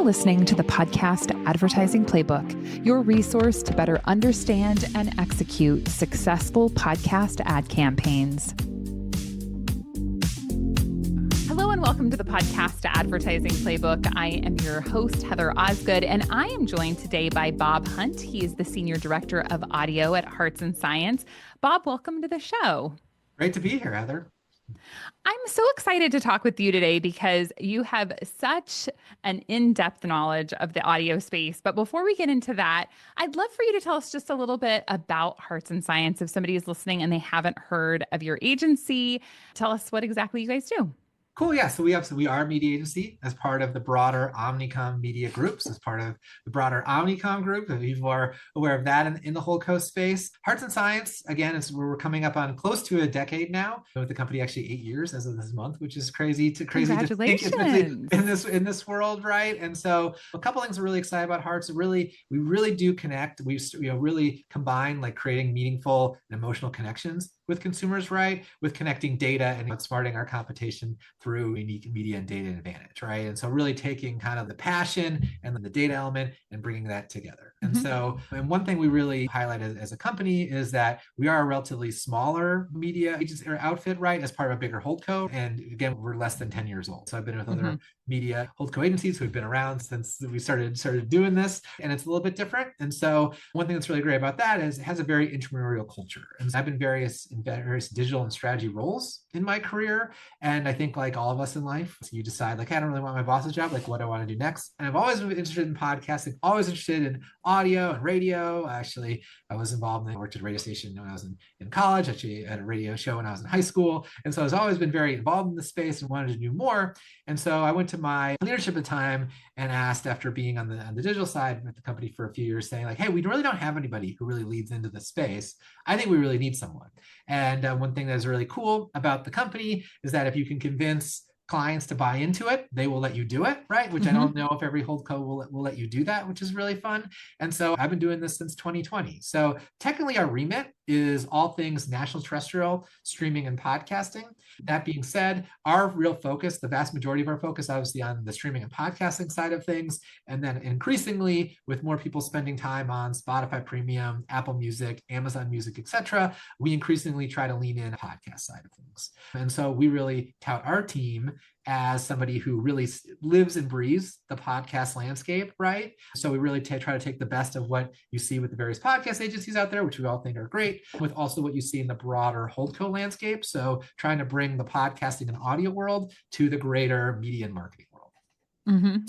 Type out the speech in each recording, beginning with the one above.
listening to the Podcast Advertising Playbook, your resource to better understand and execute successful podcast ad campaigns. Hello and welcome to the Podcast Advertising Playbook. I am your host, Heather Osgood, and I am joined today by Bob Hunt. He is the Senior Director of Audio at Hearts & Science. Bob, welcome to the show. Great to be here, Heather. I'm so excited to talk with you today because you have such an in-depth knowledge of the audio space. But before we get into that, I'd love for you to tell us just a little bit about Hearts & Science. If somebody is listening and they haven't heard of your agency, tell us what exactly you guys do. Cool. Yeah. So we are a media agency as part of the broader Omnicom Media Groups, as part of the broader Omnicom Group. If you are aware of that in the Holdco space, Hearts & Science, again, we're coming up on close to a decade now. With the company actually 8 years as of this month, which is crazy to think, especially in this world, right? And so a couple things we're really excited about Hearts. We really do connect. We really combine like creating meaningful and emotional connections with consumers, right? With connecting data and outsmarting our competition through unique media and data advantage, right? And so really taking kind of the passion and the data element and bringing that together. And so, and one thing we really highlight as a company is that we are a relatively smaller media agency or outfit, right? As part of a bigger holdco. And again, we're less than 10 years old. So I've been with other media holdco agencies who've been around since we started doing this, and it's a little bit different. And so one thing that's really great about that is it has a very entrepreneurial culture. And so I've been in various digital and strategy roles in my career. And I think like all of us in life, so you decide like, I don't really want my boss's job. Like, what do I want to do next? And I've always been interested in podcasting, always interested in audio and radio. Actually, I was involved I worked at a radio station when I was in college, actually at a radio show when I was in high school. And so I've always been very involved in the space and wanted to do more. And so I went to my leadership at the time and asked, after being on the digital side at the company for a few years, saying like, hey, we really don't have anybody who really leads into the space. I think we really need someone. And one thing that's really cool about the company is that if you can convince clients to buy into it, they will let you do it, right? Which I don't know if every holdco will let you do that, which is really fun. And so I've been doing this since 2020. So technically our remit is all things national terrestrial, streaming and podcasting. That being said, our real focus, the vast majority of our focus, obviously on the streaming and podcasting side of things. And then increasingly with more people spending time on Spotify Premium, Apple Music, Amazon Music, etc., we increasingly try to lean in the podcast side of things. And so we really tout our team as somebody who really lives and breathes the podcast landscape, right? So we really try to take the best of what you see with the various podcast agencies out there, which we all think are great, with also what you see in the broader holdco landscape. So trying to bring the podcasting and audio world to the greater media and marketing world.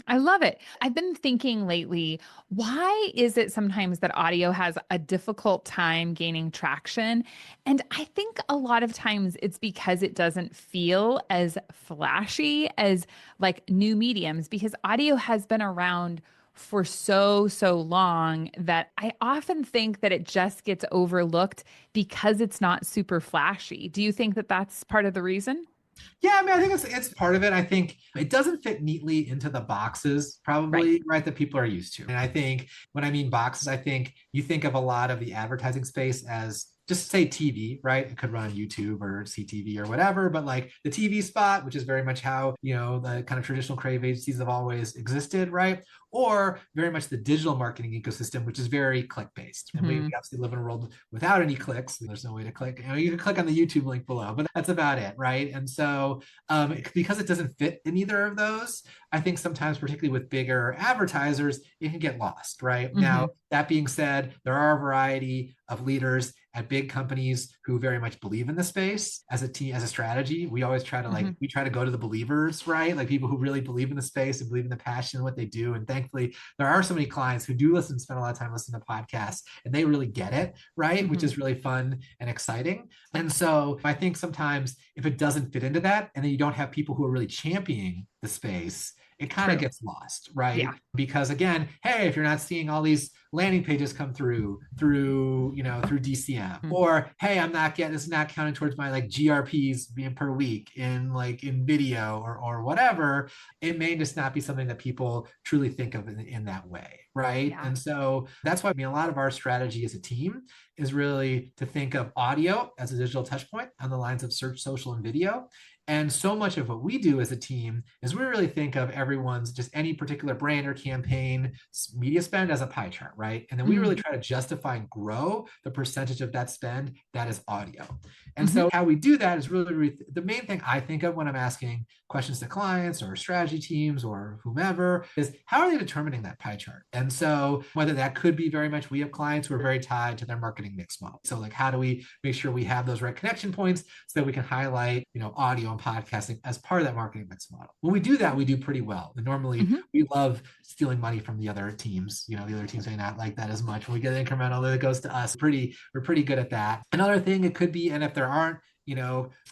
I love it. I've been thinking lately, why is it sometimes that audio has a difficult time gaining traction? And I think a lot of times it's because it doesn't feel as flashy as like new mediums, because audio has been around for so long that I often think that it just gets overlooked because it's not super flashy. Do you think that that's part of the reason? Yeah, I mean, I think it's part of it. I think it doesn't fit neatly into the boxes, probably, right, that people are used to. And I think when I mean boxes, I think you think of a lot of the advertising space as just say TV, right? It could run on YouTube or CTV or whatever, but like the TV spot, which is very much how, the kind of traditional creative agencies have always existed, right? Or very much the digital marketing ecosystem, which is very click-based. And we obviously live in a world without any clicks. There's no way to click. You can click on the YouTube link below, but that's about it, right? And so because it doesn't fit in either of those, I think sometimes, particularly with bigger advertisers, it can get lost, right? Now, that being said, there are a variety of leaders at big companies who very much believe in the space as a team, as a strategy. We always try to we try to go to the believers, right? Like people who really believe in the space and believe in the passion of what they do. And thankfully, there are so many clients who do spend a lot of time listening to podcasts, and they really get it, right? Which is really fun and exciting. And so I think sometimes if it doesn't fit into that, and then you don't have people who are really championing the space, it kind of gets lost, right? Yeah. Because again, hey, if you're not seeing all these landing pages come through DCM, or hey, this is not counting towards my like GRPs being per week in video or whatever, it may just not be something that people truly think of in that way, right? Yeah. And so that's why a lot of our strategy as a team is really to think of audio as a digital touch point on the lines of search, social, and video, And so much of what we do as a team is we really think of everyone's just any particular brand or campaign media spend as a pie chart, right? And then we really try to justify and grow the percentage of that spend that is audio. And Mm-hmm. so how we do that is really the main thing I think of when I'm asking questions to clients or strategy teams or whomever is how are they determining that pie chart? And so whether that could be very much, we have clients who are very tied to their marketing mix model. So like, how do we make sure we have those right connection points so that we can highlight, audio and podcasting as part of that marketing mix model? When we do that, we do pretty well. And normally Mm-hmm. we love stealing money from the other teams. The other teams may not like that as much. When we get incremental, that goes to us. We're pretty good at that. Another thing it could be, and if there aren't,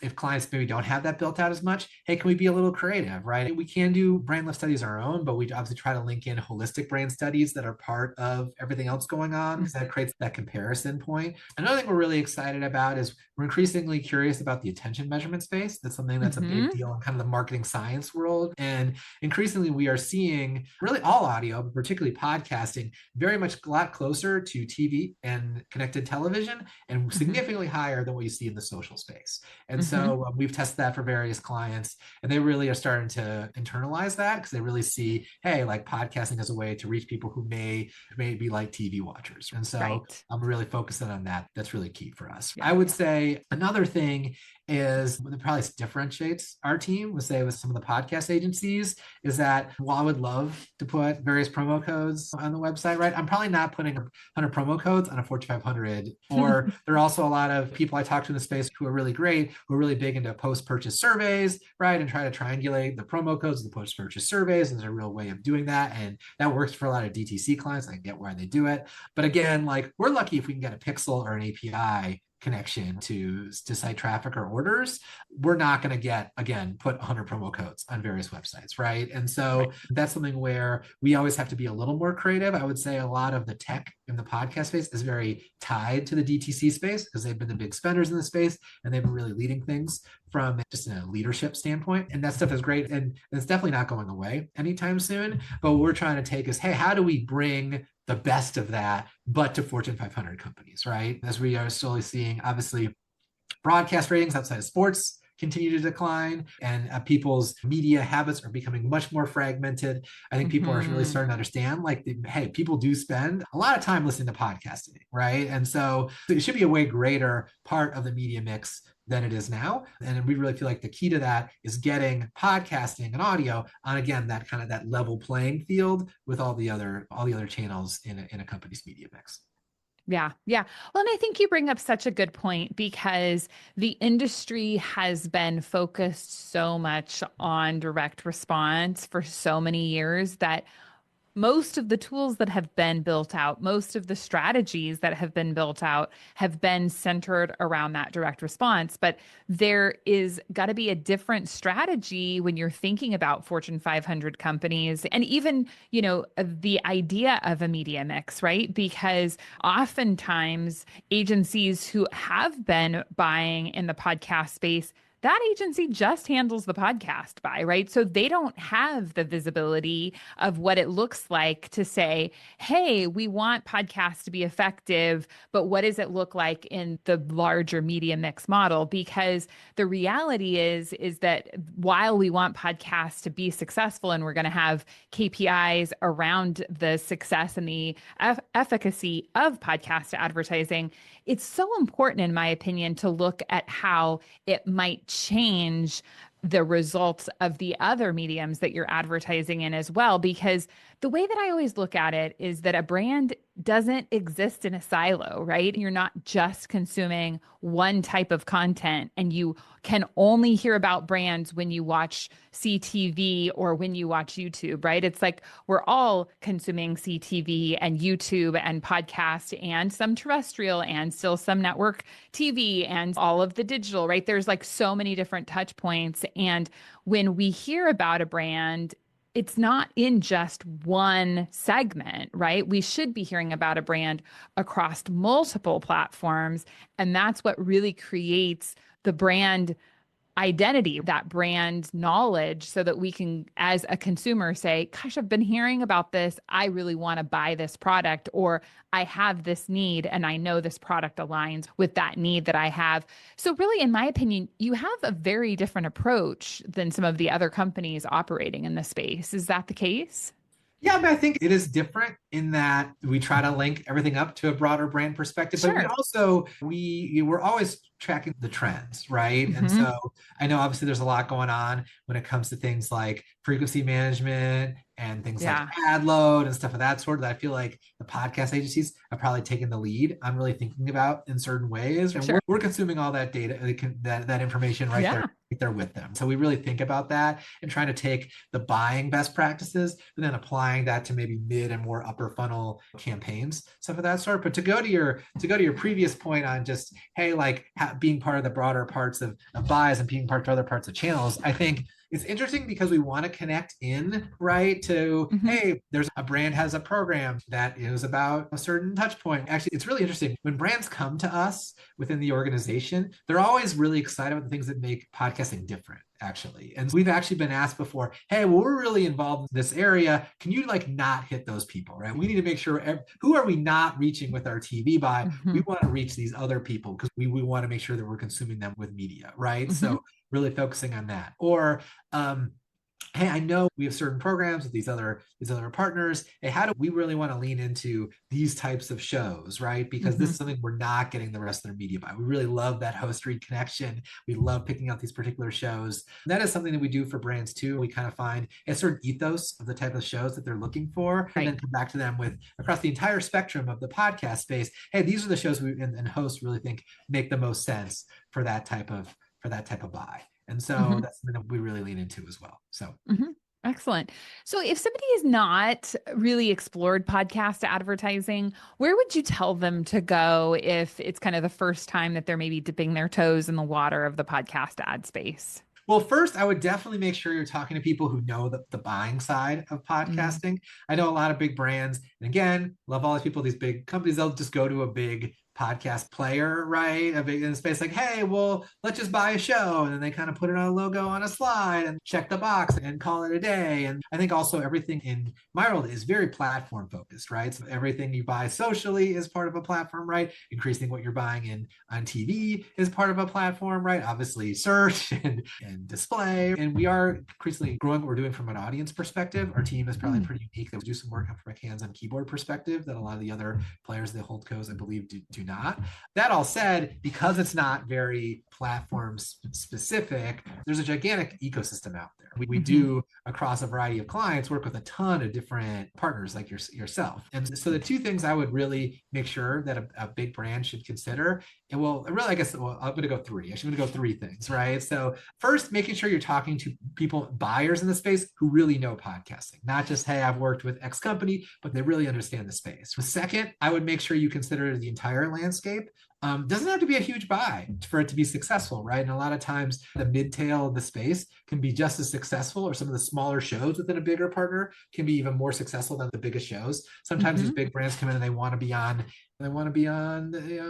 if clients maybe don't have that built out as much, hey, can we be a little creative, right? We can do brand lift studies our own, but we obviously try to link in holistic brand studies that are part of everything else going on because that creates that comparison point. Another thing we're really excited about is we're increasingly curious about the attention measurement space. That's something that's a big deal in kind of the marketing science world. And increasingly we are seeing really all audio, but particularly podcasting, very much a lot closer to TV and connected television and significantly higher than what you see in the social space. And so we've tested that for various clients, and they really are starting to internalize that because they really see, hey, like podcasting as a way to reach people who may be like TV watchers. And so I'm really focusing on that. That's really key for us. I would say another thing is that probably differentiates our team, would say with some of the podcast agencies, is that while I would love to put various promo codes on the website, right? I'm probably not putting 100 promo codes on a Fortune 500. Or there are also a lot of people I talk to in the space who are really great, who are really big into post-purchase surveys, right? And try to triangulate the promo codes of the post-purchase surveys. And there's a real way of doing that. And that works for a lot of DTC clients. I get why they do it. But again, like we're lucky if we can get a pixel or an API connection to site traffic or orders. We're not going to put 100 promo codes on various websites, right? And so that's something where we always have to be a little more creative. I would say a lot of the tech in the podcast space is very tied to the DTC space because they've been the big spenders in the space and they've been really leading things from just a leadership standpoint. And that stuff is great. And it's definitely not going away anytime soon. But what we're trying to take is, hey, how do we bring the best of that, but to Fortune 500 companies, right? As we are slowly seeing, obviously, broadcast ratings outside of sports continue to decline, and people's media habits are becoming much more fragmented. I think people are really starting to understand, like, hey, people do spend a lot of time listening to podcasting, right? And so it should be a way greater part of the media mix than it is now. And we really feel like the key to that is getting podcasting and audio on, again, that kind of that level playing field with all the other channels in a company's media mix. Yeah. Yeah. Well, and I think you bring up such a good point because the industry has been focused so much on direct response for so many years that most of the tools that have been built out, most of the strategies that have been built out have been centered around that direct response. But there is got to be a different strategy when you're thinking about Fortune 500 companies and even, the idea of a media mix, right? Because oftentimes agencies who have been buying in the podcast space, that agency just handles the podcast buy, right? So they don't have the visibility of what it looks like to say, hey, we want podcasts to be effective, but what does it look like in the larger media mix model? Because the reality is that while we want podcasts to be successful and we're going to have KPIs around the success and the efficacy of podcast advertising, it's so important, in my opinion, to look at how it might change the results of the other mediums that you're advertising in as well. Because the way that I always look at it is that a brand doesn't exist in a silo, right? You're not just consuming one type of content and you can only hear about brands when you watch CTV or when you watch YouTube, right? It's like we're all consuming CTV and YouTube and podcast and some terrestrial and still some network TV and all of the digital, right? There's like so many different touch points. And when we hear about a brand, it's not in just one segment, right? We should be hearing about a brand across multiple platforms. And that's what really creates the brand identity, that brand knowledge, so that we can, as a consumer, say, gosh, I've been hearing about this. I really want to buy this product, or I have this need and I know this product aligns with that need that I have. So, really, in my opinion, you have a very different approach than some of the other companies operating in the space. Is that the case? Yeah, but I think it is different in that we try to link everything up to a broader brand perspective, but we Sure. also we're always tracking the trends, right? And Hmm. so I know obviously there's a lot going on when it comes to things like frequency management and things like Yeah. ad load and stuff of that sort that I feel like the podcast agencies have probably taken the lead on really thinking about in certain ways. And Sure. we're consuming all that data, that information Yeah. right there with them. So we really think about that and trying to take the buying best practices, but then applying that to maybe mid and more upper funnel campaigns, stuff of that sort. But to go to your previous point on just, hey, like being part of the broader parts of buys and being part of other parts of channels, I think it's interesting because we want to connect in, right, to, Hmm. hey, there's a brand has a program that is about a certain touch point. Actually, it's really interesting when brands come to us within the organization, they're always really excited about the things that make podcasting different, actually. And we've actually been asked before, hey, well, we're really involved in this area. Can you like not hit those people, right? We need to make sure, who are we not reaching with our TV by? We Hmm. want to reach these other people because we want to make sure that we're consuming them with media, right? Hmm. So really focusing on that. Or hey, I know we have certain programs with these other partners. Hey, how do we really want to lean into these types of shows, right? Because this Hmm. is something we're not getting the rest of their media by. We really love that host read connection. We love picking out these particular shows. And that is something that we do for brands too. We kind of find a certain ethos of the type of shows that they're looking for, and Right. then come back to them with across the entire spectrum of the podcast space. Hey, these are the shows we and hosts really think make the most sense for that type of buy. And so Hmm. that's something that we really lean into as well. So Hmm. Excellent. So, if somebody has not really explored podcast advertising, where would you tell them to go if it's kind of the first time that they're maybe dipping their toes in the water of the podcast ad space? well, first, I would definitely make sure you're talking to people who know the buying side of Mm. podcasting. I know a lot of big brands, and again, love all these people, these big companies, they'll just go to a big podcast player, right? A big in space, like, hey, well, let's just buy a show. And then they kind of put it on a logo on a slide and check the box and call it a day. And I think also everything in my world is very platform focused, right? So everything you buy socially is part of a platform, right? Increasing what you're buying in on TV is part of a platform, right? Obviously, search and display. And we are increasingly growing what we're doing from an audience perspective. Our team is probably Mm. pretty unique that we do some work from a hands-on keyboard perspective that a lot of the other players, the holdcos, I believe, do not. That all said, because it's not very platform specific, there's a gigantic ecosystem out there. We Hmm. do across a variety of clients work with a ton of different partners like yourself. And so the two things I would really make sure that a big brand should consider, and well, really, I guess, well, I'm going to go three. Actually, I'm going to go three things, right? So first, making sure you're talking to people, buyers in the space who really know podcasting, not just, hey, I've worked with X company, but they really understand the space. Second, I would make sure you consider the entire landscape. Doesn't have to be a huge buy for it to be successful, right? And a lot of times the mid-tail of the space can be just as successful, or some of the smaller shows within a bigger partner can be even more successful than the biggest shows. Sometimes these Hmm. big brands come in and they want to be on,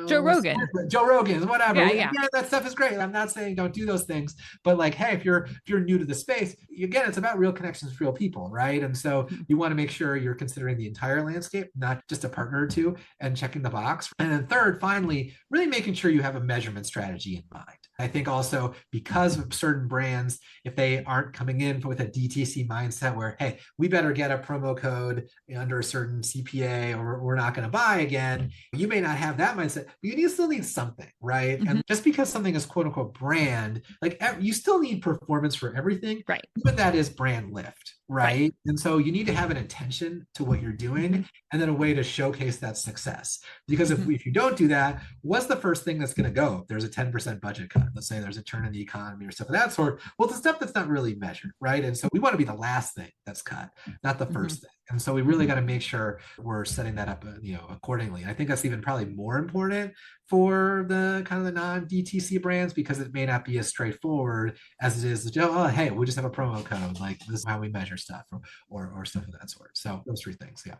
Joe Rogan. Joe Rogan, whatever. Yeah, And yeah. yeah, that stuff is great. I'm not saying don't do those things, but like, hey, if you're new to the space, again, it's about real connections with real people, right? And so Mhm. you want to make sure you're considering the entire landscape, not just a partner or two, and checking the box. And then third, finally, really making sure you have a measurement strategy in mind. I think also because of certain brands, if they aren't coming in with a DTC mindset where, hey, we better get a promo code under a certain CPA or we're not going to buy again, you may not have that mindset, but you still need something, right? Hmm. And just because something is quote unquote brand, like you still need performance for everything, Right. but that is brand lift, Right. right? And so you need to have an intention to what you're Hmm. doing and then a way to showcase that success. Because if, Hmm. if you don't do that, what's the first thing that's going to go? If there's a 10% budget cut, let's say there's a turn in the economy or stuff of that sort. Well, the stuff that's not really measured, right? And so we want to be the last thing that's cut, not the Hmm. first thing. And so we really got to make sure we're setting that up, accordingly. I think that's even probably more important for the kind of the non-DTC brands because it may not be as straightforward as it is. Oh, hey, we just have a promo code. Like this is how we measure stuff, or stuff of that sort. So those three things, yeah.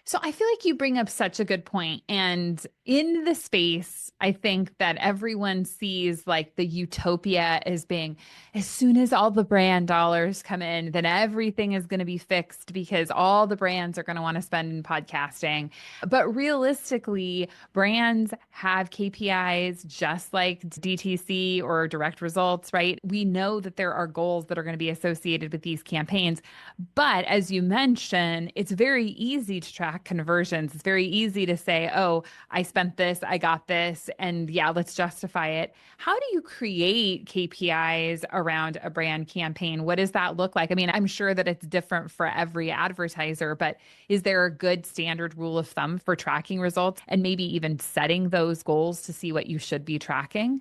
So I feel like you bring up such a good point. And in the space, I think that everyone sees like the utopia as being as soon as all the brand dollars come in, then everything is going to be fixed because all the brands are going to want to spend in podcasting. But realistically, brands have KPIs just like DTC or direct results, right? We know that there are goals that are going to be associated with these campaigns. But as you mentioned, it's very easy to track conversions. It's very easy to say, oh, I spent this, I got this, and yeah, let's justify it. How do you create KPIs around a brand campaign? What does that look like? I mean, I'm sure that it's different for every advertiser, but is there a good standard rule of thumb for tracking results and maybe even setting those goals to see what you should be tracking?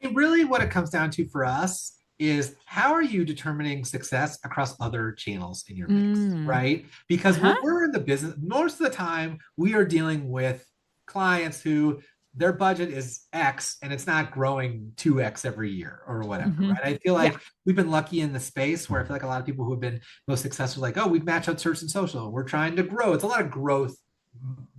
And really, what it comes down to for us is how are you determining success across other channels in your mix, Mm. right? Because when Uh-huh. we're in the business, most of the time we are dealing with clients who their budget is X and it's not growing 2X every year or whatever, Hmm. right? I feel Yeah. like we've been lucky in the space where I feel like a lot of people who have been most successful, like, oh, we've matched out search and social. We're trying to grow. It's a lot of growth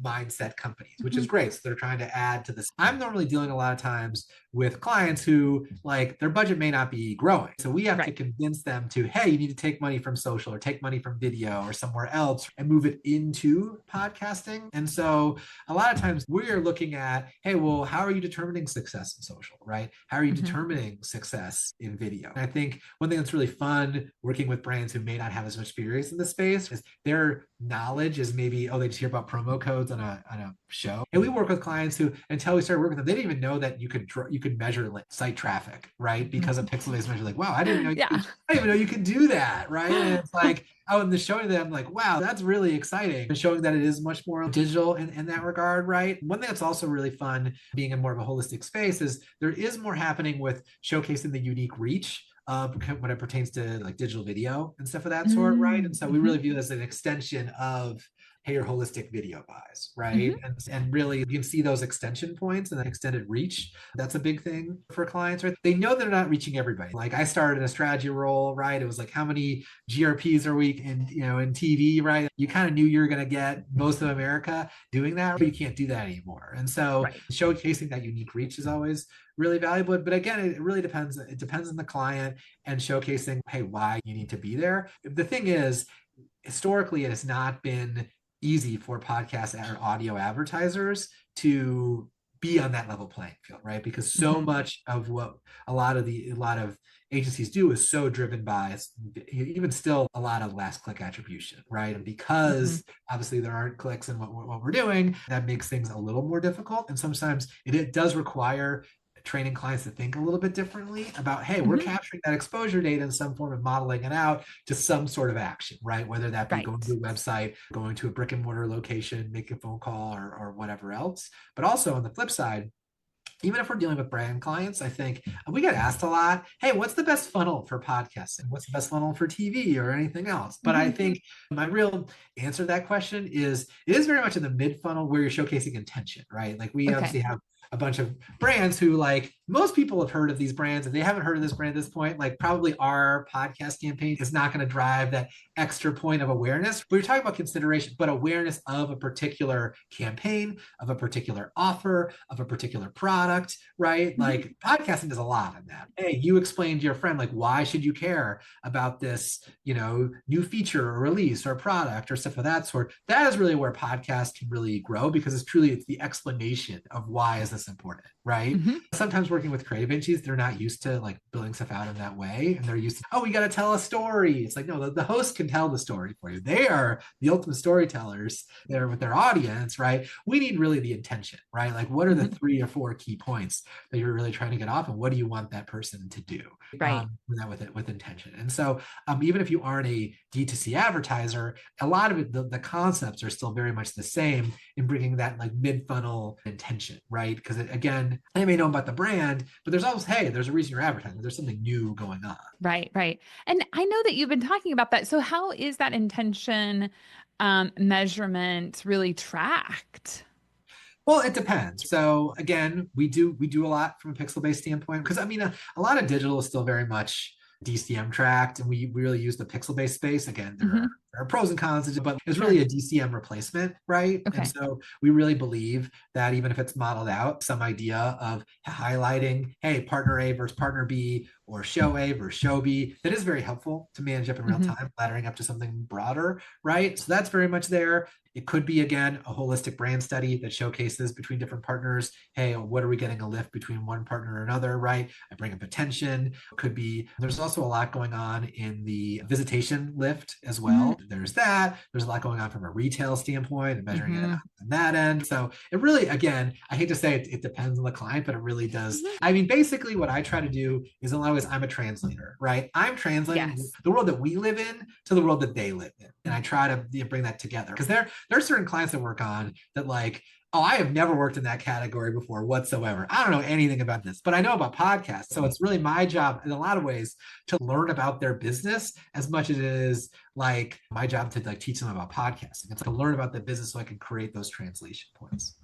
mindset companies, which is Mhm. great. So they're trying to add to this. I'm normally dealing a lot of times with clients who like their budget may not be growing. So we have to Right. convince them to, hey, you need to take money from social or take money from video or somewhere else and move it into podcasting. And so a lot of times we are looking at, hey, well, how are you determining success in social, right? How are you Hmm. determining success in video? And I think one thing that's really fun working with brands who may not have as much experience in the space is their knowledge is maybe, oh, they just hear about promo codes on a show. And we work with clients who, until we started working with them, they didn't even know that you could measure like site traffic, right? Because of pixel-based measure, like, wow, Yeah. I didn't even know you could do that, right? And it's like, oh, and the showing them like, wow, that's really exciting. And showing that it is much more digital in that regard, right? One thing that's also really fun being in more of a holistic space is there is more happening with showcasing the unique reach when it pertains to like digital video and stuff of that sort, right? And so we really Mm-hmm. view it as an extension of hey, your holistic video buys, Hmm. right? And really you can see those extension points and that extended reach. That's a big thing for clients, right? They know they're not reaching everybody. Like I started in a strategy role, right? It was like how many GRPs are we in, in TV, right? You kind of knew you were going to get most of America doing that, but you can't do that anymore. And so Right. showcasing that unique reach is always really valuable. But again, it really depends. It depends on the client and showcasing, hey, why you need to be there. The thing is, historically, it has not been easy for podcast or audio advertisers to be on that level playing field, right? Because so Hmm. much of what a lot of agencies do is so driven by even still a lot of last click attribution, right? And Hmm. because obviously there aren't clicks in what we're doing, that makes things a little more difficult. And sometimes it does require training clients to think a little bit differently about, hey, we're Hmm. capturing that exposure data in some form and modeling it out to some sort of action, right? Whether that be going to Right. a website, going to a brick and mortar location, making a phone call or whatever else. But also on the flip side, even if we're dealing with brand clients, I think we get asked a lot, hey, what's the best funnel for podcasting? What's the best funnel for TV or anything else? But I Hmm. think my real answer to that question is it is very much in the mid funnel where you're showcasing intention, right? Like we Okay. obviously have a bunch of brands who like most people have heard of these brands. If they haven't heard of this brand at this point, like probably our podcast campaign is not going to drive that extra point of awareness. We're talking about consideration, but awareness of a particular campaign, of a particular offer, of a particular product, right? Hmm. Like podcasting does a lot of that. Hey, you explained to your friend, like, why should you care about this, new feature or release or product or stuff of that sort? That is really where podcasts can really grow because it's the explanation of why is this important, right? Hmm. Sometimes working with creative agencies, they're not used to like building stuff out in that way. And they're used to, oh, we got to tell a story. It's like, no, the host can tell the story for you. They are the ultimate storytellers there with their audience, right? We need really the intention, right? Like, what are the Hmm. 3 or 4 key points that you're really trying to get off? And what do you want that person to do? Right. With intention. And so, even if you aren't a D2C advertiser, a lot of it, the concepts are still very much the same in bringing that like mid funnel intention, right? Because again, they may know about the brand, but there's always, hey, there's a reason you're advertising. There's something new going on. Right. Right. And I know that you've been talking about that. So how is that intention measurement really tracked? Well, it depends. So again, we do a lot from a pixel-based standpoint because I mean a lot of digital is still very much DCM tracked, and we really use the pixel-based space. Again, there Hmm. are are pros and cons, but it's Sure. really a DCM replacement, right? And Okay. so we really believe that even if it's modeled out, some idea of highlighting, hey, partner A versus partner B, or show A versus show B, that is very helpful to manage up in real Hmm. time, laddering up to something broader, right? So that's very much there. It could be, again, a holistic brand study that showcases between different partners. Hey, what are we getting a lift between one partner or another, right? I bring up attention. Could be, there's also a lot going on in the visitation lift as well. There's that. There's a lot going on from a retail standpoint and measuring it Mm-hmm. on that end. So it really, again, I hate to say it depends on the client, but it really does. Hmm. I mean, basically, what I try to do is in a lot of ways, I'm a translator, right? I'm translating Yes. the world that we live in to the world that they live in. And I try to bring that together because there are certain clients that work on that, like, oh, I have never worked in that category before whatsoever. I don't know anything about this, but I know about podcasts. So it's really my job in a lot of ways to learn about their business as much as it is like my job to like teach them about podcasting. It's to learn about the business so I can create those translation points.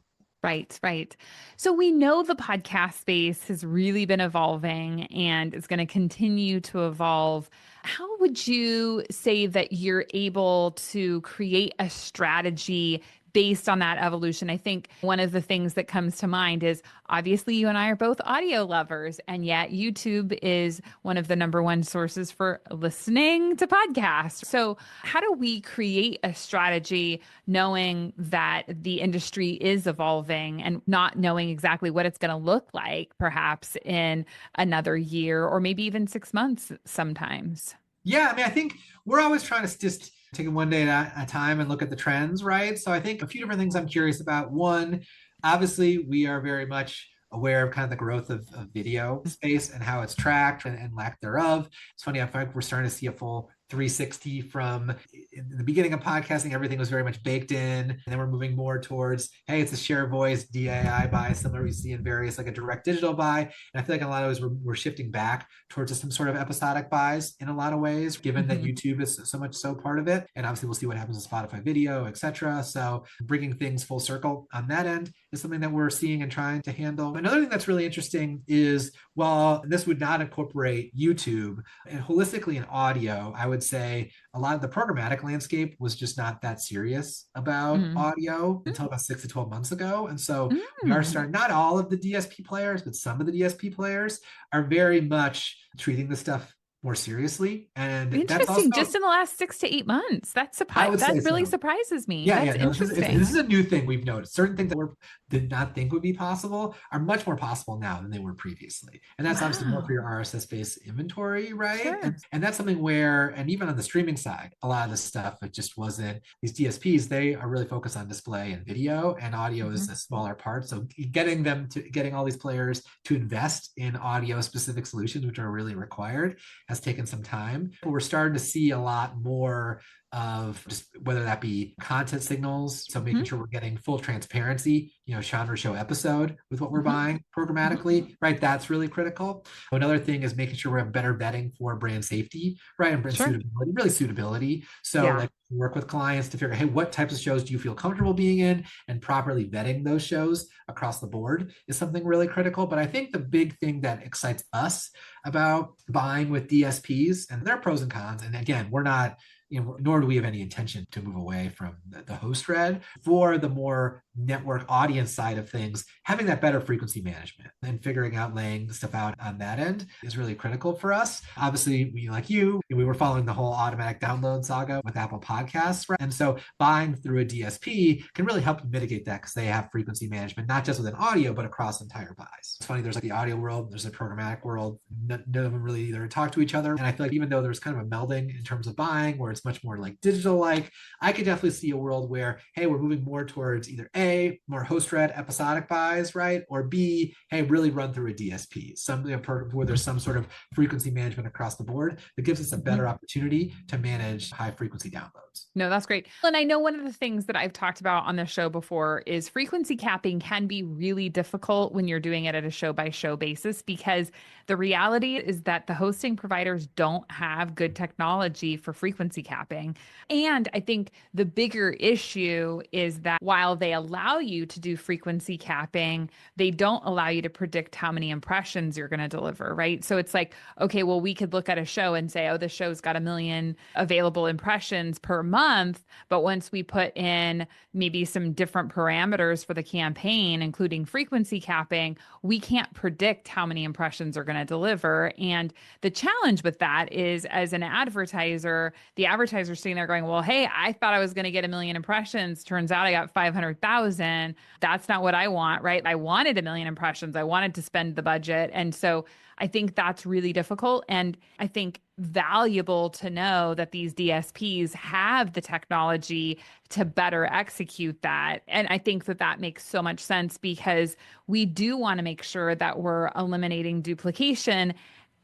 Right, right. So we know the podcast space has really been evolving and it's going to continue to evolve. How would you say that you're able to create a strategy based on that evolution? I think one of the things that comes to mind is obviously you and I are both audio lovers, and yet YouTube is one of the number one sources for listening to podcasts. So, how do we create a strategy knowing that the industry is evolving and not knowing exactly what it's going to look like perhaps in another year or maybe even 6 months sometimes? Yeah, I mean, I think we're always trying to just take it one day at a time and look at the trends, right? So I think a few different things I'm curious about. One, obviously, we are very much aware of kind of the growth of video space and how it's tracked and lack thereof. It's funny, I feel like we're starting to see a full 360 from in the beginning of podcasting, everything was very much baked in. And then we're moving more towards, hey, it's a share voice, DAI buy, similar we see in various like a direct digital buy. And I feel like in a lot of ways we're shifting back towards some sort of episodic buys in a lot of ways, given that Hmm. YouTube is so much so part of it. And obviously we'll see what happens with Spotify video, etc. So bringing things full circle on that end is something that we're seeing and trying to handle. Another thing that's really interesting is, well, this would not incorporate YouTube and holistically in audio, I would say a lot of the programmatic landscape was just not that serious about Mm. audio until about 6 to 12 months ago. And so we are Mm. starting, not all of the DSP players, but some of the DSP players are very much treating this stuff more seriously. And that's Interesting. Just also, in the last 6 to 8 months. I would That say really so. surprises me. Yeah, That's yeah, no, this is interesting. a new thing we've noticed. Certain things that we did not think would be possible are much more possible now than they were previously. And that's obviously more for Wow. your RSS-based inventory, right? Sure. And that's something where, and even on the streaming side, a lot of this stuff, it just wasn't, these DSPs, they are really focused on display and video, and audio is Mhm. a smaller part. So getting all these players to invest in audio specific solutions, which are really required, has taken some time. But we're starting to see a lot more of just whether that be content signals, so making Mhm. sure we're getting full transparency, genre show episode with what we're Mhm. buying Mhm. programmatically, right? That's really critical. Another thing is making sure we have better vetting for brand safety, right? And brand Sure. suitability, really suitability. So Yeah. like work with clients to figure out, hey, what types of shows do you feel comfortable being in, and properly vetting those shows across the board is something really critical. But I think the big thing that excites us about buying with DSPs, and there are pros and cons. And again, we're not, nor do we have any intention to move away from the host read. For the more network audience side of things, having that better frequency management and figuring out laying stuff out on that end is really critical for us. Obviously, we, like you, we were following the whole automatic download saga with Apple Podcasts, right? And so buying through a DSP can really help mitigate that because they have frequency management, not just within audio, but across entire buys. It's funny, there's like the audio world, there's a programmatic world. None of them really either talk to each other. And I feel like even though there's kind of a melding in terms of buying, where it's much more like digital like, I could definitely see a world where, hey, we're moving more towards either A, more host read episodic buys, right? Or B, hey, really run through a DSP, something where there's some sort of frequency management across the board that gives us a Mhm. better opportunity to manage high frequency downloads. No, that's great. And I know one of the things that I've talked about on the show before is frequency capping can be really difficult when you're doing it at a show by show basis because the reality is that the hosting providers don't have good technology for frequency capping. And I think the bigger issue is that while they allow you to do frequency capping, they don't allow you to predict how many impressions you're going to deliver, right? So it's like, okay, well, we could look at a show and say, oh, the show's got 1 million available impressions per month. But once we put in maybe some different parameters for the campaign, including frequency capping, we can't predict how many impressions are going to deliver. And the challenge with that is, as an advertiser, the advertiser's sitting there going, well, hey, I thought I was going to get 1 million impressions. Turns out I got 500,000. That's not what I want, right? I wanted 1 million impressions. I wanted to spend the budget. And so I think that's really difficult. And I think valuable to know that these DSPs have the technology to better execute that. And I think that that makes so much sense because we do want to make sure that we're eliminating duplication.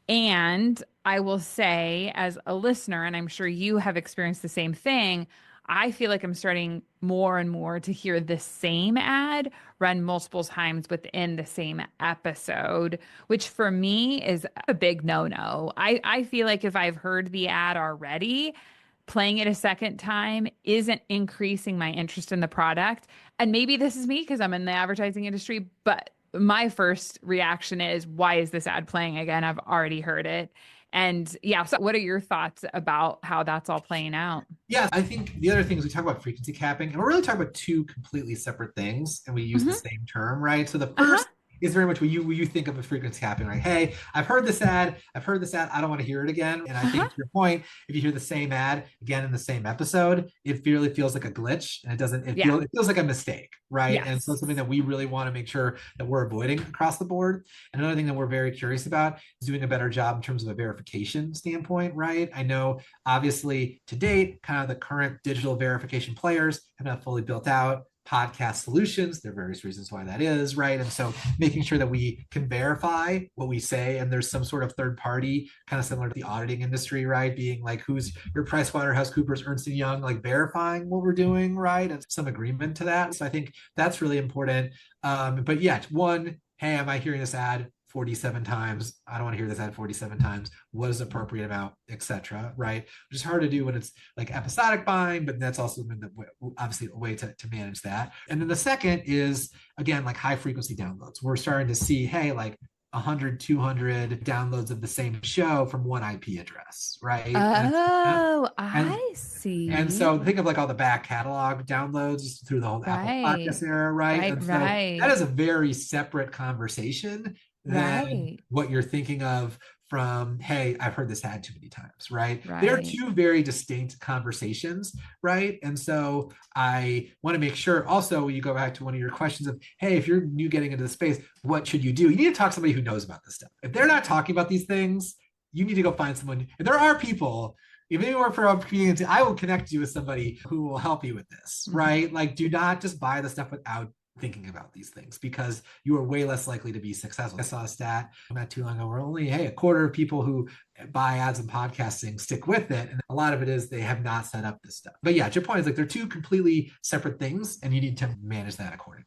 And I will say, as a listener, and I'm sure you have experienced the same thing, I feel like I'm starting more and more to hear the same ad run multiple times within the same episode, which for me is a big no-no. I feel like if I've heard the ad already, playing it a second time isn't increasing my interest in the product. And maybe this is me because I'm in the advertising industry, but my first reaction is, why is this ad playing again? I've already heard it. And yeah, so what are your thoughts about how that's all playing out? Yeah, I think the other things we talk about frequency capping, and we're really talking about two completely separate things, and we use the Hmm. same term, right? So the Uh-huh. first is very much what you think of a frequency capping, right? Hey, I've heard this ad, I don't want to hear it again. And I think Uh-huh. to your point, if you hear the same ad again in the same episode, it really feels like a glitch, and Yeah. it feels like a mistake, right? And so it's something Yes. that we really want to make sure that we're avoiding across the board. And another thing that we're very curious about is doing a better job in terms of a verification standpoint, right? I know obviously to date, kind of the current digital verification players have not fully built out podcast solutions. There are various reasons why that is, right? And so making sure that we can verify what we say, and there's some sort of third party, kind of similar to the auditing industry, right? Being like, who's your PricewaterhouseCoopers, Ernst & Young, like verifying what we're doing, right? And some agreement to that. So I think that's really important. But yeah, one, hey, am I hearing this ad 47 times? I don't want to hear this ad 47 times. What is the appropriate amount, etc. Right? Which is hard to do when it's like episodic buying, but that's also obviously a way to manage that. And then the second is, again, like high frequency downloads. We're starting to see, hey, like 100, 200 downloads of the same show from one IP address, right? Oh, And I and see. so think of like all the back catalog downloads through the whole Apple Right. Podcast era, right? Right. And so that Right. is a very separate conversation than Right. what you're thinking of from, hey, I've heard this ad too many times, right? They're Right. two very distinct conversations, right? And so I want to make sure also you go back to one of your questions of, hey, if you're new getting into the space, what should you do? You need to talk to somebody who knows about this stuff. If they're not talking about these things, you need to go find someone. And there are people, even if you work for a community, I will connect you with somebody who will help you with this, Mhm. right? Like, do not just buy the stuff without thinking about these things, because you are way less likely to be successful. I saw a stat not too long ago where only, hey, a quarter of people who buy ads and podcasting stick with it. And a lot of it is they have not set up this stuff. But yeah, your point is like they're two completely separate things, and you need to manage that accordingly.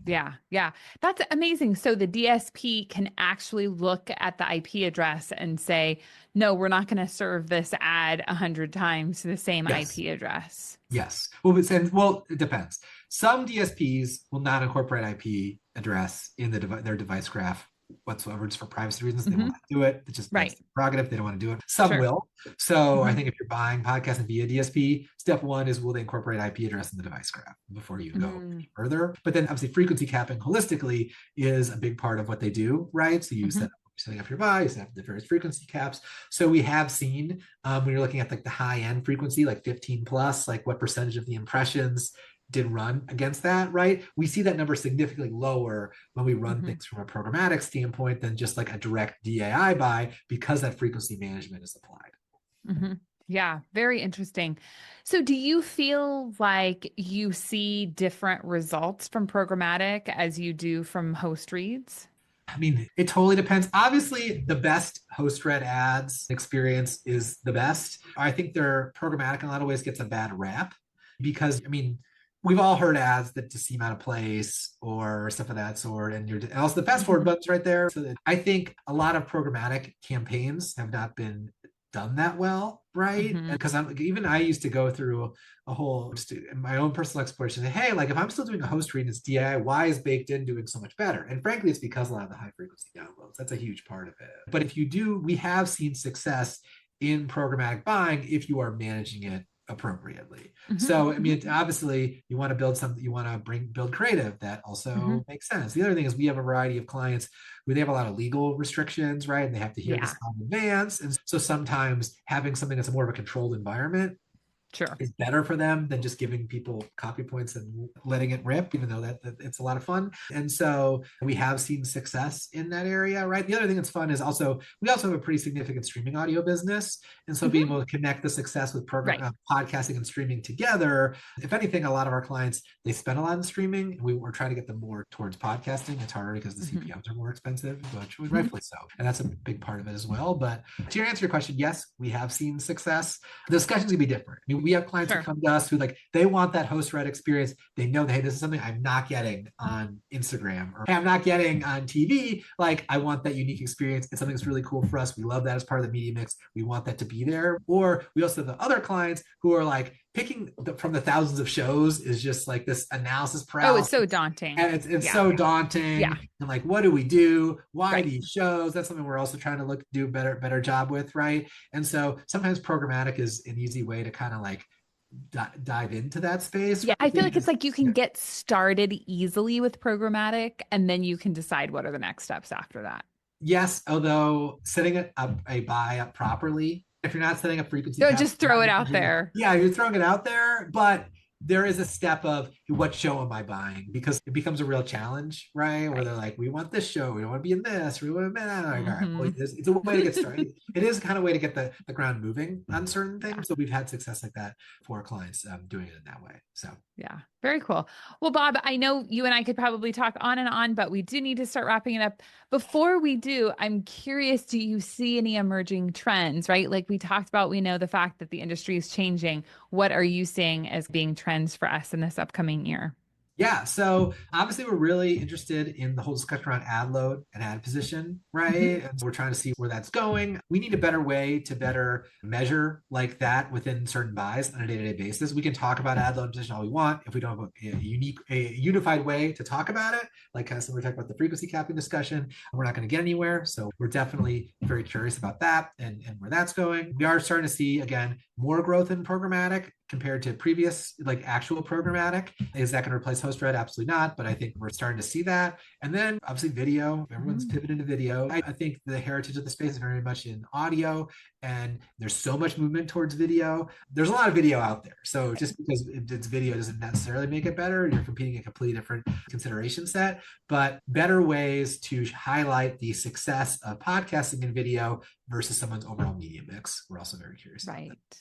Yeah, yeah. That's amazing. So the DSP can actually look at the IP address and say, no, we're not going to serve this ad 100 times to the same Yes. IP address. Yes. Well, it depends. Some DSPs will not incorporate IP address in their device graph whatsoever, just for privacy reasons. They will Hmm. not do it. It's just that's Right. their prerogative. They don't want to do it. Some Sure. will. So I Hmm. think if you're buying podcasting via DSP, step one is, will they incorporate IP address in the device graph before you go Hmm. any further? But then obviously frequency capping holistically is a big part of what they do, right? So you Hmm. setting up your buy, you set up the various frequency caps. So we have seen when you're looking at like the high end frequency, like 15 plus, like what percentage of the impressions did run against that, right? We see that number significantly lower when we run Hmm. things from a programmatic standpoint than just like a direct DAI buy, because that frequency management is applied. Hmm. Yeah, very interesting. So do you feel like you see different results from programmatic as you do from host reads? I mean, it totally depends. Obviously, the best host read ads experience is the best. I think their programmatic in a lot of ways gets a bad rap because, I mean, we've all heard ads that just seem out of place or stuff of that sort. And also the fast forward Mhm. buttons right there. So that I think a lot of programmatic campaigns have not been done that well, right? Mm-hmm. Because I used to go through a whole just my own personal exploration. Hey, like if I'm still doing a host read and it's DIY is baked in doing so much better. And frankly, it's because a lot of the high frequency downloads. That's a huge part of it. But if you do, we have seen success in programmatic buying if you are managing it appropriately. Mm-hmm. So I mean, obviously you want to build something, you want to build creative that also makes sense. The other thing is we have a variety of clients who they have a lot of legal restrictions, right? And they have to hear this in advance. And so sometimes having something that's more of a controlled environment is better for them than just giving people copy points and letting it rip, even though that it's a lot of fun. And so we have seen success in that area, right? The other thing that's fun is we also have a pretty significant streaming audio business. And so being able to connect the success with podcasting and streaming together, if anything, a lot of our clients, they spend a lot in streaming. We're trying to get them more towards podcasting. It's harder because the CPMs are more expensive, which rightfully so. And that's a big part of it as well. But to answer your question, yes, we have seen success. The discussions can be different. I mean, we have clients who come to us who they want that host read experience. They know that, hey, this is something I'm not getting on Instagram, or hey, I'm not getting on TV. Like, I want that unique experience. It's something that's really cool for us. We love that as part of the media mix. We want that to be there. Or we also have the other clients who are like, picking from the thousands of shows is just like this analysis paralysis. Oh, it's so daunting. And it's so daunting. Yeah. And like, what do we do? Why these shows? That's something we're also trying to do better job with, right? And so sometimes programmatic is an easy way to kind of like dive into that space. Yeah, I feel like it's like you can get started easily with programmatic, and then you can decide what are the next steps after that. Yes, although setting a buy up properly, if you're not setting up frequency, don't just throw it out there. Yeah, you're throwing it out there, but there is a step of what show am I buying? Because it becomes a real challenge, right? Where they're like, we want this show, we don't want to be in this, we want to be in that. Like, all right, well, it's a way to get started. It is kind of a way to get the ground moving on certain things. So we've had success like that for our clients doing it in that way. So yeah, very cool. Well, Bob, I know you and I could probably talk on and on, but we do need to start wrapping it up. Before we do, I'm curious, do you see any emerging trends, right? Like we talked about, we know the fact that the industry is changing. What are you seeing as being trends for us in this upcoming year? Yeah, so obviously we're really interested in the whole discussion around ad load and ad position, right? And so we're trying to see where that's going. We need a better way to better measure like that within certain buys on a day-to-day basis. We can talk about ad load and position all we want. If we don't have a unified way to talk about it, like kind of we're talking about the frequency capping discussion, we're not going to get anywhere. So we're definitely very curious about that and where that's going. We are starting to see, again, more growth in programmatic compared to previous, like actual programmatic. Is that going to replace host read? Absolutely not. But I think we're starting to see that. And then obviously video, everyone's pivoted to video. I think the heritage of the space is very much in audio, and there's so much movement towards video. There's a lot of video out there. So just because it's video doesn't necessarily make it better. You're competing a completely different consideration set, but better ways to highlight the success of podcasting in video versus someone's overall media mix. We're also very curious about that.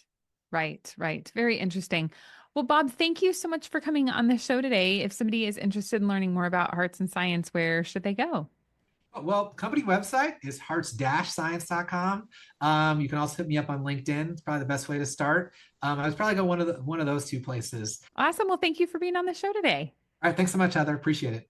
Right. Very interesting. Well, Bob, thank you so much for coming on the show today. If somebody is interested in learning more about Hearts and Science, where should they go? Well, company website is hearts-science.com. You can also hit me up on LinkedIn. It's probably the best way to start. I was probably go one of those two places. Awesome. Well, thank you for being on the show today. All right. Thanks so much, Heather. Appreciate it.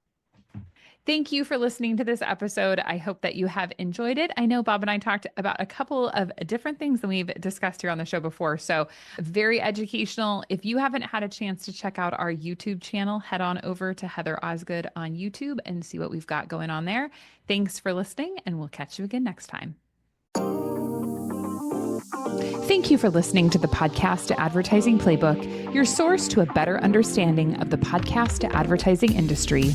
Thank you for listening to this episode. I hope that you have enjoyed it. I know Bob and I talked about a couple of different things than we've discussed here on the show before. So very educational. If you haven't had a chance to check out our YouTube channel, head on over to Heather Osgood on YouTube and see what we've got going on there. Thanks for listening, and we'll catch you again next time. Thank you for listening to the Podcast Advertising Playbook, your source to a better understanding of the podcast advertising industry.